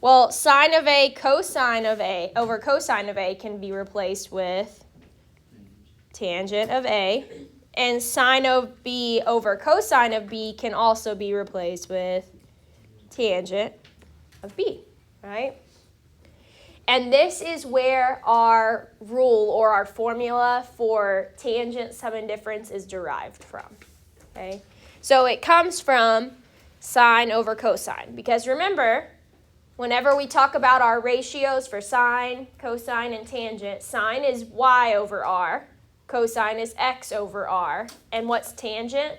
Well, sine of A, cosine of A over cosine of A can be replaced with tangent of A. And sine of B over cosine of B can also be replaced with tangent of B, right? And this is where our rule or our formula for tangent sum and difference is derived from, okay? So it comes from sine over cosine, because remember, whenever we talk about our ratios for sine, cosine, and tangent, sine is y over r, cosine is x over r, and what's tangent?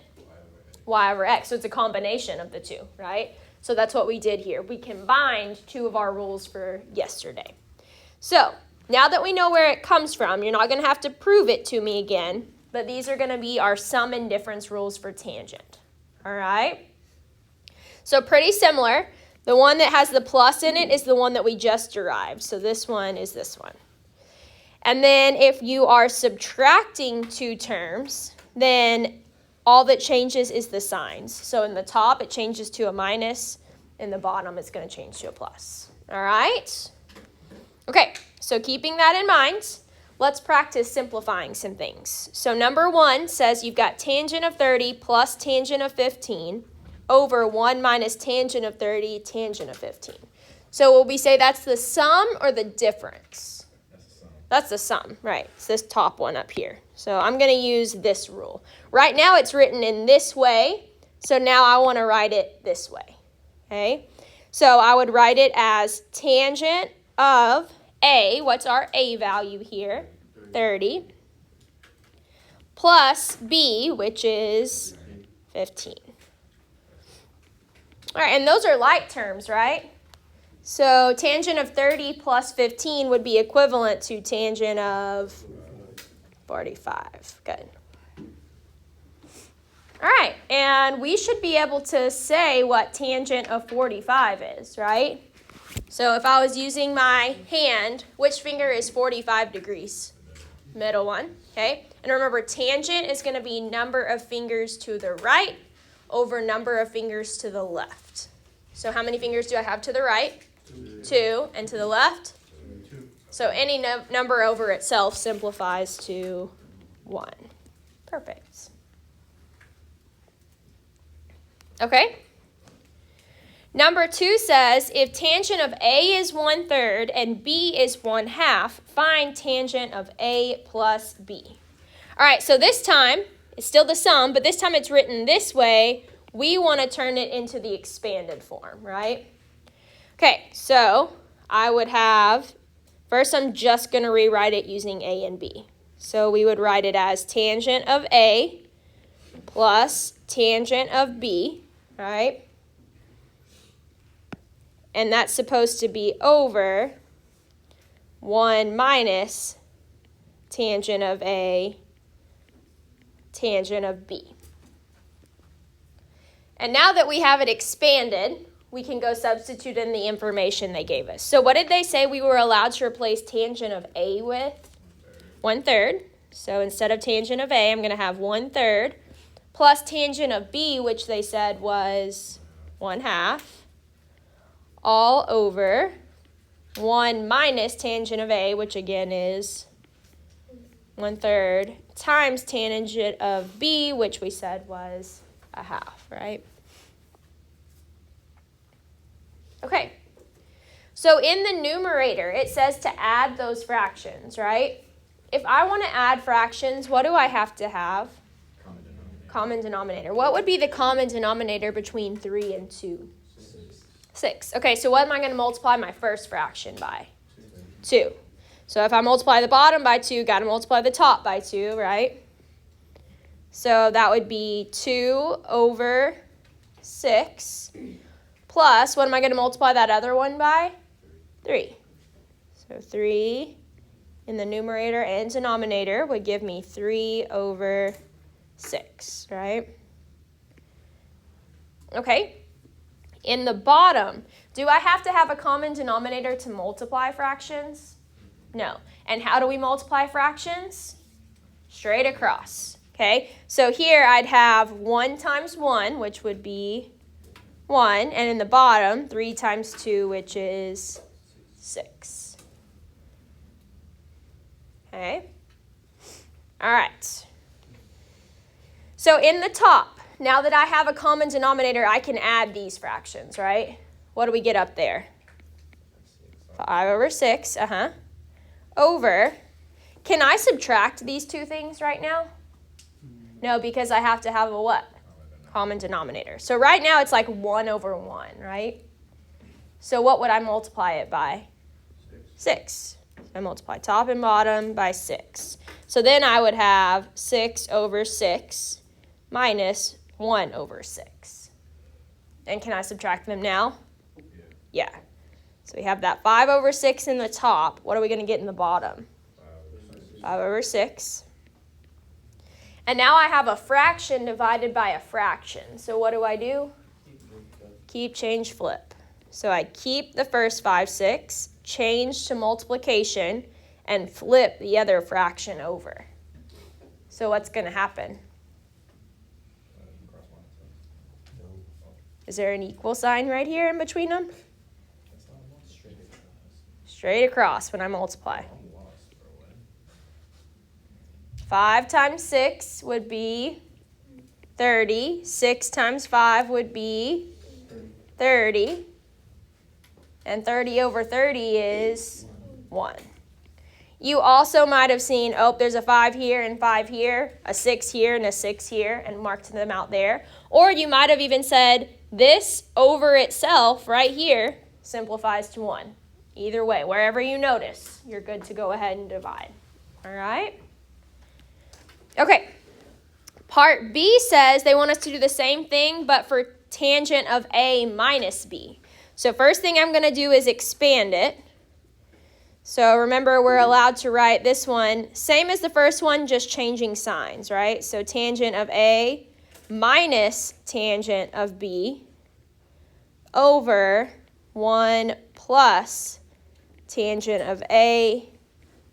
Y over x. So it's a combination of the two, right? So that's what we did here. We combined two of our rules for yesterday. So now that we know where it comes from, you're not going to have to prove it to me again, but these are going to be our sum and difference rules for tangent. All right? So pretty similar. The one that has the plus in it is the one that we just derived. So this one is this one. And then if you are subtracting two terms, then all that changes is the signs. So in the top, it changes to a minus. In the bottom, it's going to change to a plus. All right? Okay, so keeping that in mind, let's practice simplifying some things. So number 1 says you've got tangent of 30 plus tangent of 15 over 1 minus tangent of 30, tangent of 15. So will we say that's the sum or the difference? That's the sum, right? It's this top one up here. So I'm going to use this rule. Right now it's written in this way, so now I want to write it this way, okay? So I would write it as tangent of A, what's our A value here? 30, plus B, which is 15. All right, and those are like terms, right? So tangent of 30 plus 15 would be equivalent to tangent of 45. Good. All right, and we should be able to say what tangent of 45 is, right? So if I was using my hand, which finger is 45 degrees? Middle one, okay? And remember, tangent is going to be number of fingers to the right over number of fingers to the left. So how many fingers do I have to the right? 2. And to the left? 2. So any number over itself simplifies to 1. Perfect. Okay? Number 2 says, if tangent of A is 1/3 and B is 1/2, find tangent of A plus B. All right, so this time, it's still the sum, but this time it's written this way. We want to turn it into the expanded form, right? Okay, so I would have, first I'm just going to rewrite it using A and B. So we would write it as tangent of A plus tangent of B, right? And that's supposed to be over 1 minus tangent of A, tangent of B. And now that we have it expanded, we can go substitute in the information they gave us. So what did they say we were allowed to replace tangent of A with? 1/3. So instead of tangent of A, I'm going to have 1/3 plus tangent of B, which they said was 1/2. All over 1 minus tangent of A, which again is 1/3, times tangent of B, which we said was 1/2, right? Okay, so in the numerator, it says to add those fractions, right? If I want to add fractions, what do I have to have? Common denominator. Common denominator. What would be the common denominator between 3 and 2? 6. Okay, so what am I going to multiply my first fraction by? 2. So if I multiply the bottom by 2, got to multiply the top by 2, right? So that would be 2 over 6 plus, what am I going to multiply that other one by? 3. So 3 in the numerator and denominator would give me 3 over 6, right? Okay. In the bottom, do I have to have a common denominator to multiply fractions? No. And how do we multiply fractions? Straight across. Okay, so here I'd have 1 times 1, which would be 1. And in the bottom, 3 times 2, which is 6. Okay. All right. So in the top, now that I have a common denominator, I can add these fractions, right? What do we get up there? 5 over 6, over. Can I subtract these two things right now? No, because I have to have a what? Common denominator. So right now it's like 1 over 1, right? So what would I multiply it by? 6. I multiply top and bottom by 6. So then I would have 6 over 6 minus 1 over 6. And can I subtract them now? Yeah. So we have that 5 over 6 in the top. What are we going to get in the bottom? 5 over 6. And now I have a fraction divided by a fraction. So what do? Keep, change, flip. So I keep the first 5, 6, change to multiplication, and flip the other fraction over. So what's going to happen? Is there an equal sign right here in between them? Straight across when I multiply. 5 times 6 would be 30. 6 times 5 would be 30. And 30 over 30 is 1. You also might have seen, there's a 5 here and 5 here, a 6 here and a 6 here, and marked them out there. Or you might have even said, this over itself right here simplifies to 1. Either way, wherever you notice, you're good to go ahead and divide. All right? Okay. Part B says they want us to do the same thing, but for tangent of A minus B. So first thing I'm going to do is expand it. So remember, we're allowed to write this one, same as the first one, just changing signs, right? So tangent of A minus tangent of B over 1 plus tangent of A,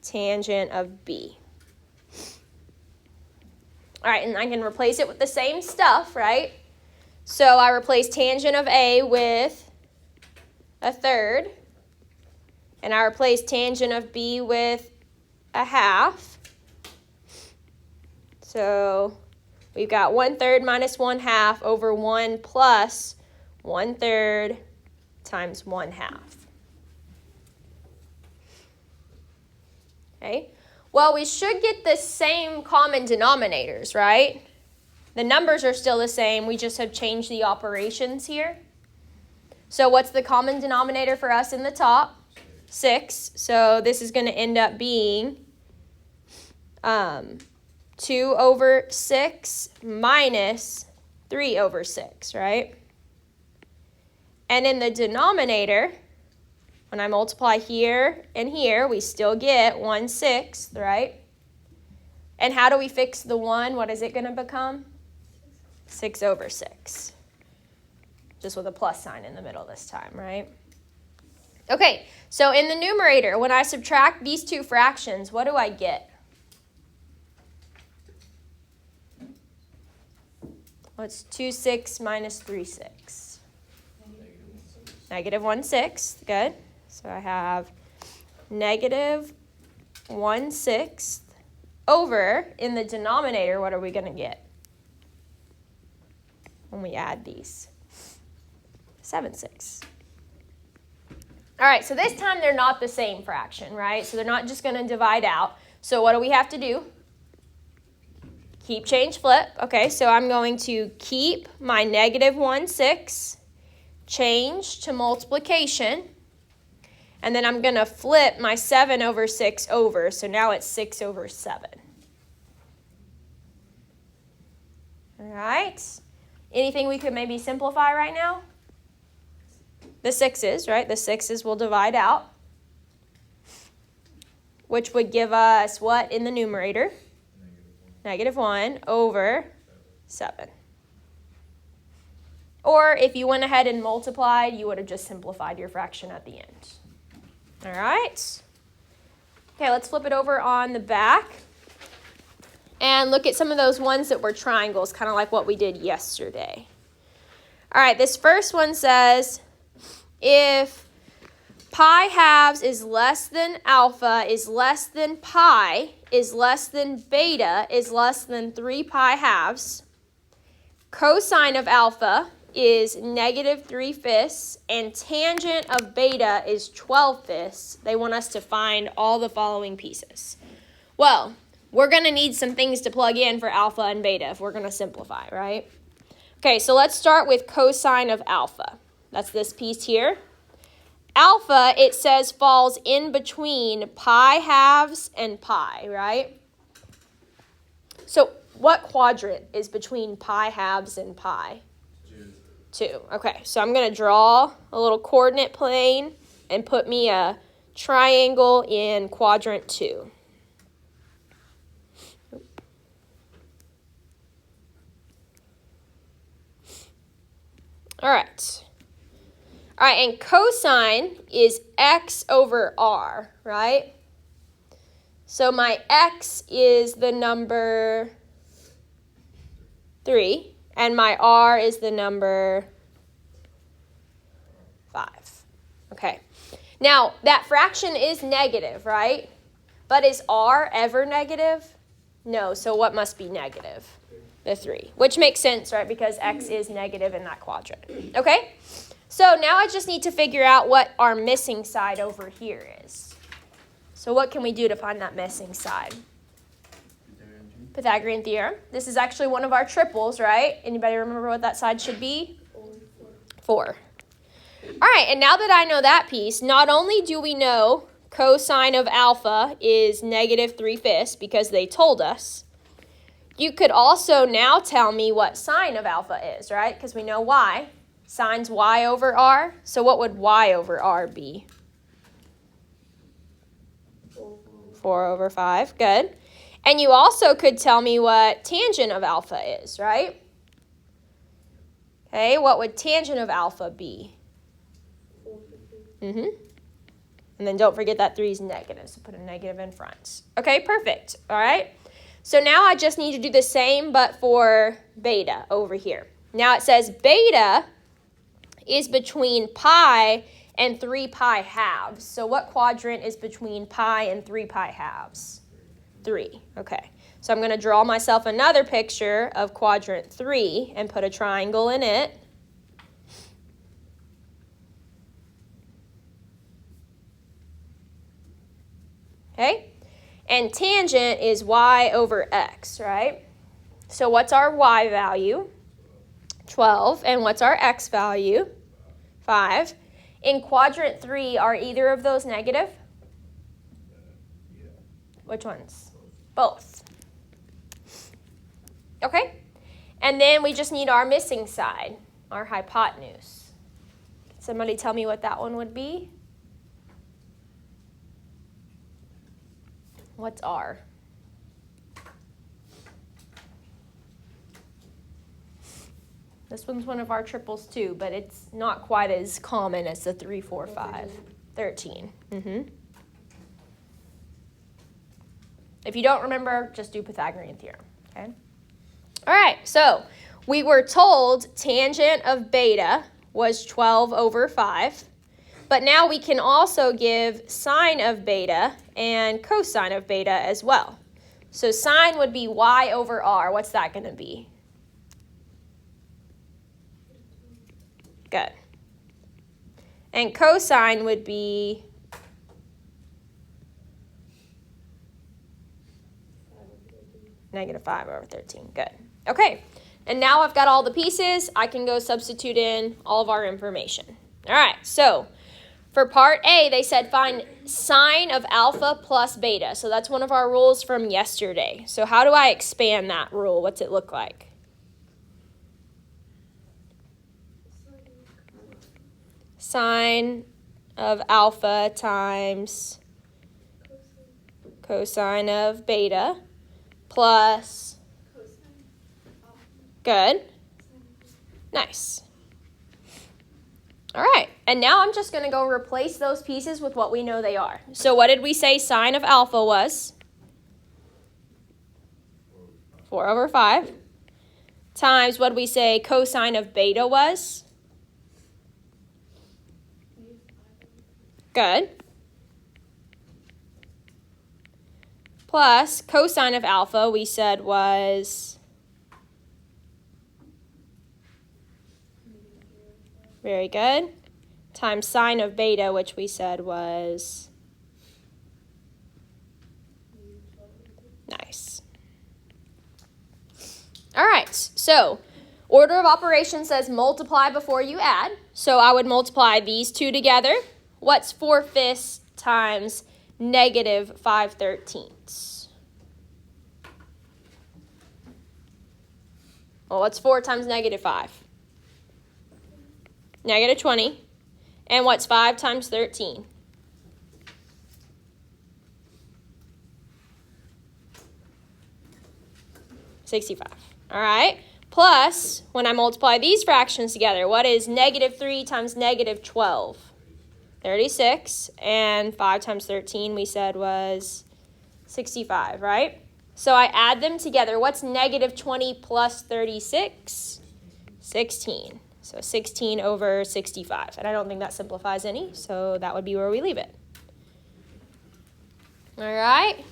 tangent of B. All right, and I can replace it with the same stuff, right? So I replace tangent of A with a third, and I replace tangent of B with a half. So we've got 1/3 minus 1/2 over 1 plus 1/3 times 1/2. Okay, well, we should get the same common denominators, right? The numbers are still the same, we just have changed the operations here. So what's the common denominator for us in the top? 6. So this is going to end up being 2 over 6 minus 3 over 6, right? And in the denominator, when I multiply here and here, we still get 1/6, right? And how do we fix the 1? What is it going to become? 6 over 6. Just with a plus sign in the middle this time, right? Okay, so in the numerator, when I subtract these two fractions, what do I get? What's 2/6 minus 3/6? Negative 1/6, good. So I have negative 1/6 over, in the denominator, what are we going to get when we add these? 7/6. All right, so this time they're not the same fraction, right? So they're not just going to divide out. So what do we have to do? Keep, change, flip. Okay, so I'm going to keep my negative 1/6, change to multiplication, and then I'm going to flip my 7 over 6 over. So now it's 6 over 7. All right. Anything we could maybe simplify right now? The 6's, right? The 6's will divide out, which would give us what in the numerator? Negative 1 over 7. Or if you went ahead and multiplied, you would have just simplified your fraction at the end. All right. Okay, let's flip it over on the back and look at some of those ones that were triangles, kind of like what we did yesterday. All right, this first one says if pi halves is less than alpha is less than pi is less than beta is less than 3 pi halves, cosine of alpha is negative 3/5 and tangent of beta is 12/5. They want us to find all the following pieces. Well, we're going to need some things to plug in for alpha and beta if we're going to simplify, right? Okay, so let's start with cosine of alpha. That's this piece here. Alpha, it says, falls in between pi halves and pi, right? So what quadrant is between pi halves and pi? 2. Okay, so I'm going to draw a little coordinate plane and put me a triangle in quadrant 2. All right, and cosine is x over r, right? So my x is the number 3, and my r is the number 5. Okay, now that fraction is negative, right? But is r ever negative? No, so what must be negative? The 3, which makes sense, right? Because x is negative in that quadrant. Okay, so now I just need to figure out what our missing side over here is. So what can we do to find that missing side? Pythagorean theorem. This is actually one of our triples, right? Anybody remember what that side should be? 4. All right, and now that I know that piece, not only do we know cosine of alpha is negative 3/5 because they told us, you could also now tell me what sine of alpha is, right? Because we know y. Sine's y over r. So what would y over r be? 4 over 5. Good. And you also could tell me what tangent of alpha is, right? Okay, what would tangent of alpha be? And then don't forget that 3 is negative, so put a negative in front. Okay, perfect. All right. So now I just need to do the same, but for beta over here. Now it says beta is between pi and 3 pi halves. So what quadrant is between pi and 3 pi halves? 3. Okay. So I'm going to draw myself another picture of quadrant 3 and put a triangle in it. Okay. And tangent is y over x, right? So what's our y value? 12. And what's our x value? 5. In quadrant 3, are either of those negative? Which ones? Both. Okay. And then we just need our missing side, our hypotenuse. Can somebody tell me what that one would be? What's r? This one's one of our triples too, but it's not quite as common as the 3, 4, 5. 13. If you don't remember, just do Pythagorean theorem, okay? All right, so we were told tangent of beta was 12 over 5, but now we can also give sine of beta and cosine of beta as well. So sine would be y over r. What's that going to be? Good. And cosine would be negative 5 over 13. Good. Okay. And now I've got all the pieces. I can go substitute in all of our information. All right. So for part A, they said find sine of alpha plus beta. So that's one of our rules from yesterday. So how do I expand that rule? What's it look like? Sine of alpha times cosine of beta plus, good, nice. All right, and now I'm just going to go replace those pieces with what we know they are. So what did we say sine of alpha was? 4 over 5. times, what did we say cosine of beta was? Good. Plus cosine of alpha, we said was, very good, times sine of beta, which we said was, nice. All right, so order of operations says multiply before you add. So I would multiply these two together. What's 4/5 times negative 5/13? Well, what's 4 times negative 5? Negative 20. And what's 5 times 13? $65. All right. Plus, when I multiply these fractions together, what is negative 3 times negative 12? 36. And 5 times 13 we said was 65, right? So I add them together. What's negative 20 plus 36? 16. So 16 over 65. And I don't think that simplifies any, so that would be where we leave it. All right.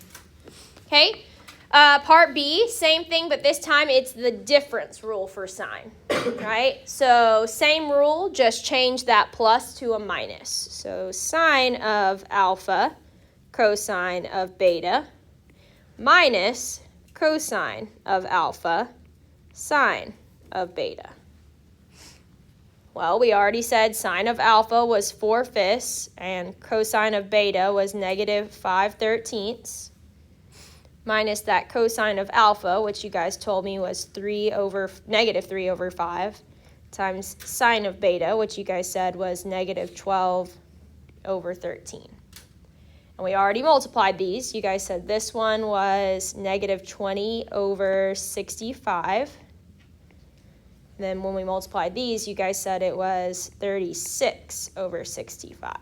Okay. Part B, same thing, but this time it's the difference rule for sine, right? So same rule, just change that plus to a minus. So sine of alpha cosine of beta minus cosine of alpha sine of beta. Well, we already said sine of alpha was 4/5 and cosine of beta was negative 5/13 minus that cosine of alpha, which you guys told me was negative 3 over 5, times sine of beta, which you guys said was negative 12 over 13. And we already multiplied these. You guys said this one was negative 20 over 65. Then when we multiplied these, you guys said it was 36 over 65.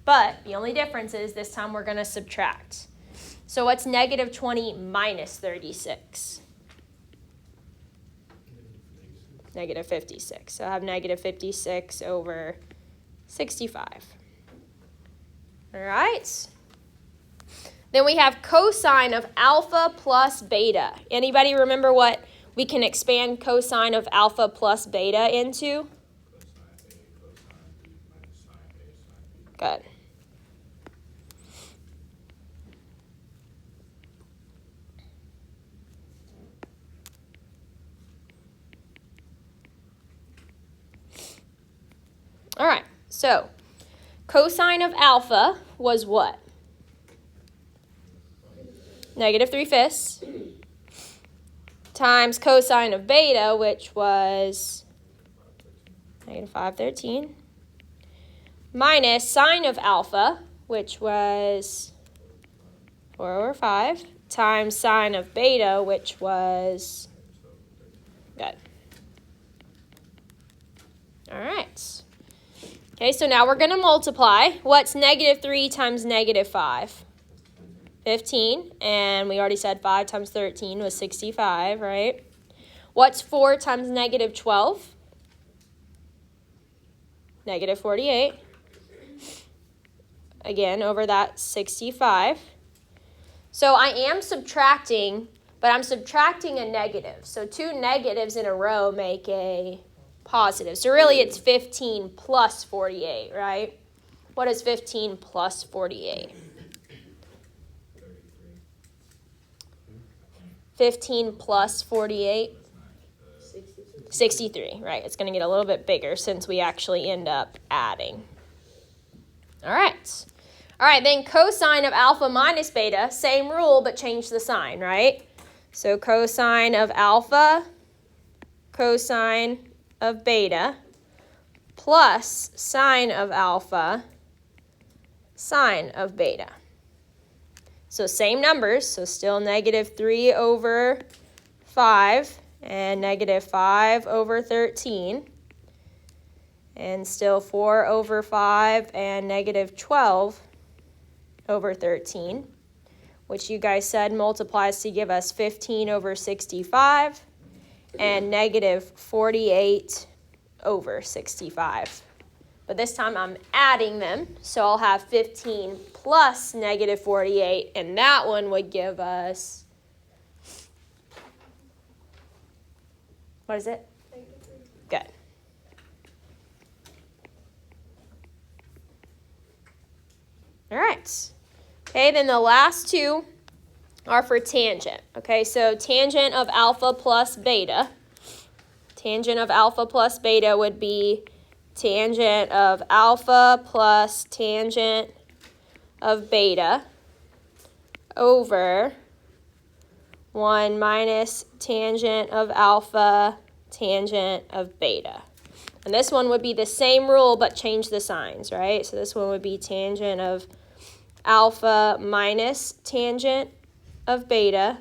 But the only difference is this time we're going to subtract. So what's negative 20 minus 36? Negative 56. So I have negative 56 over 65. All right. Then we have cosine of alpha plus beta. Anybody remember what we can expand cosine of alpha plus beta into? Good. All right, so cosine of alpha was what? Negative 3/5 times cosine of beta, which was negative 5/13, minus sine of alpha, which was 4 over 5, times sine of beta, which was, good. All right. Okay, so now we're going to multiply. What's negative 3 times negative 5? 15. And we already said 5 times 13 was 65, right? What's 4 times negative 12? Negative 48. Again, over that 65. So I am subtracting, but I'm subtracting a negative. So two negatives in a row make a positive. So really it's 15 plus 48, right? What is 15 plus 48? 15 plus 48? 63, right? It's going to get a little bit bigger since we actually end up adding. All right. All right, then cosine of alpha minus beta, same rule, but change the sign, right? So cosine of alpha, cosine of beta, plus sine of alpha, sine of beta. So same numbers, so still negative 3 over 5 and negative 5 over 13. And still 4 over 5 and negative 12 over 13, which you guys said multiplies to give us 15 over 65. and negative 48 over 65. But this time I'm adding them, so I'll have 15 plus negative 48, and that one would give us, what is it? Good. All right. Okay, then the last two are for tangent. Okay, so tangent of alpha plus beta. Tangent of alpha plus beta would be tangent of alpha plus tangent of beta over 1 minus tangent of alpha tangent of beta. And this one would be the same rule but change the signs, right? So this one would be tangent of alpha minus tangent of beta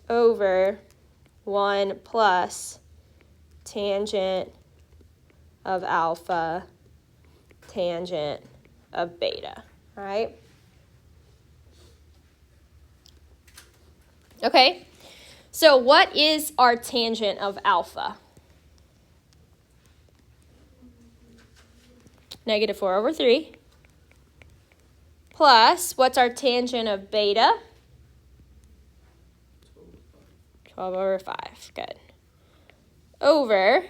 over 1 plus tangent of alpha tangent of beta, all right? Okay, so what is our tangent of alpha? Negative 4 over 3. Plus, what's our tangent of beta? 12 over 5, good. Over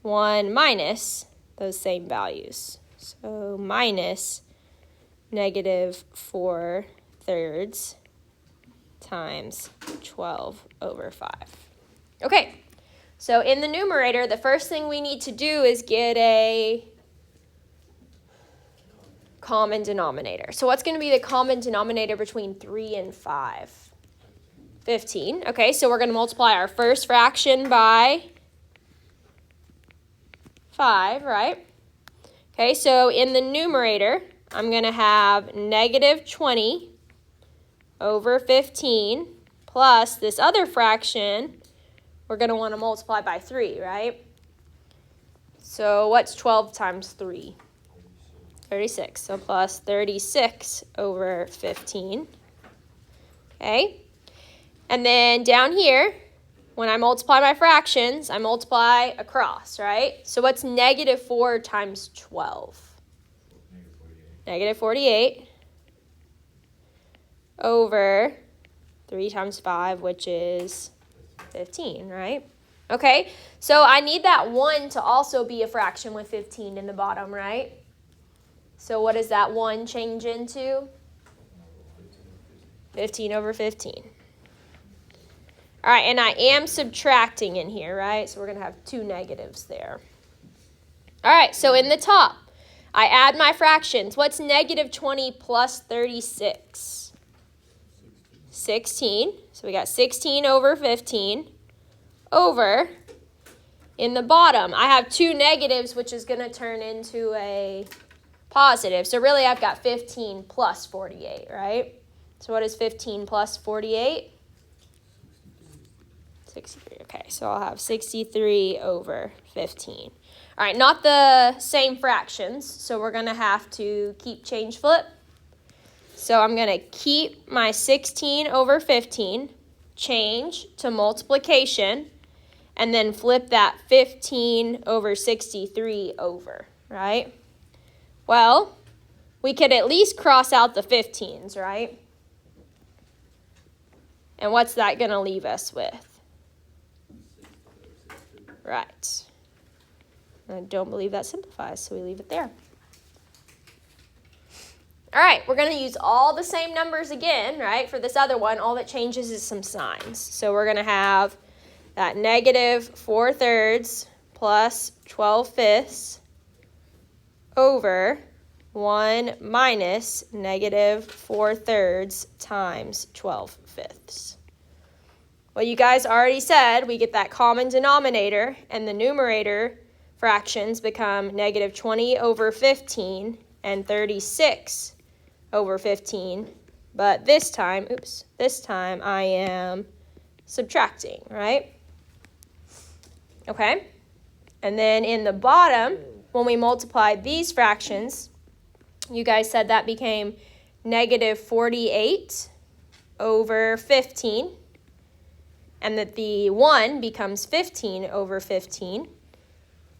1 minus those same values. So minus negative 4/3 times 12 over 5. Okay, so in the numerator, the first thing we need to do is get a common denominator. So what's going to be the common denominator between 3 and 5? 15. Okay, so we're going to multiply our first fraction by 5, right? Okay, so in the numerator, I'm going to have negative 20 over 15 plus this other fraction, we're going to want to multiply by 3, right? So what's 12 times 3? 36. So plus 36 over 15. Okay. And then down here, when I multiply my fractions, I multiply across, right? So what's negative 4 times 12? Negative 48 over 3 times 5, which is 15, right? Okay, so I need that 1 to also be a fraction with 15 in the bottom, right? So what does that 1 change into? 15 over 15. All right, and I am subtracting in here, right? So we're going to have 2 negatives there. All right, so in the top, I add my fractions. What's negative 20 plus 36? 16. So we got 16 over 15 over, in the bottom, I have 2 negatives, which is going to turn into a positive. So really, I've got 15 plus 48, right? So what is 15 plus 48? 63. Okay, so I'll have 63 over 15. All right, not the same fractions, so we're going to have to keep change flip. So I'm going to keep my 16 over 15, change to multiplication, and then flip that 15 over 63 over, right? Well, we could at least cross out the 15s, right? And what's that going to leave us with? Right. I don't believe that simplifies, so we leave it there. All right, we're going to use all the same numbers again, right? For this other one, all that changes is some signs. So we're going to have that negative 4/3 plus 12/5 over 1 minus negative 4/3 times 12/5. Well, you guys already said we get that common denominator, and the numerator fractions become negative 20 over 15 and 36 over 15. But this time I am subtracting, right? Okay. And then in the bottom, when we multiplied these fractions, you guys said that became negative 48 over 15. and that the 1 becomes 15 over 15.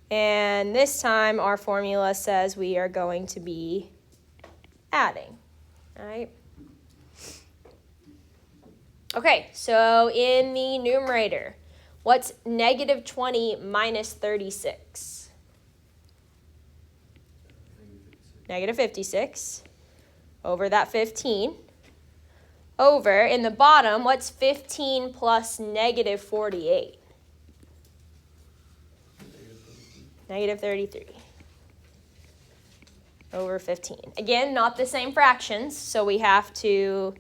And this time our formula says we are going to be adding, all right? Okay, so in the numerator, what's negative 20 minus 36? Negative 56 over that 15. Over, in the bottom, what's 15 plus negative 48? Negative 33 over 15. Again, not the same fractions, so we have to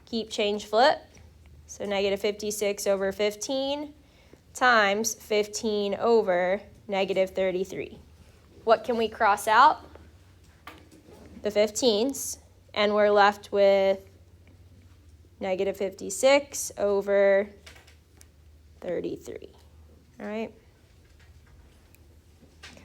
keep change flip. So negative 56 over 15 times 15 over negative 33. What can we cross out? The 15s, and we're left with negative 56 over 33, all right?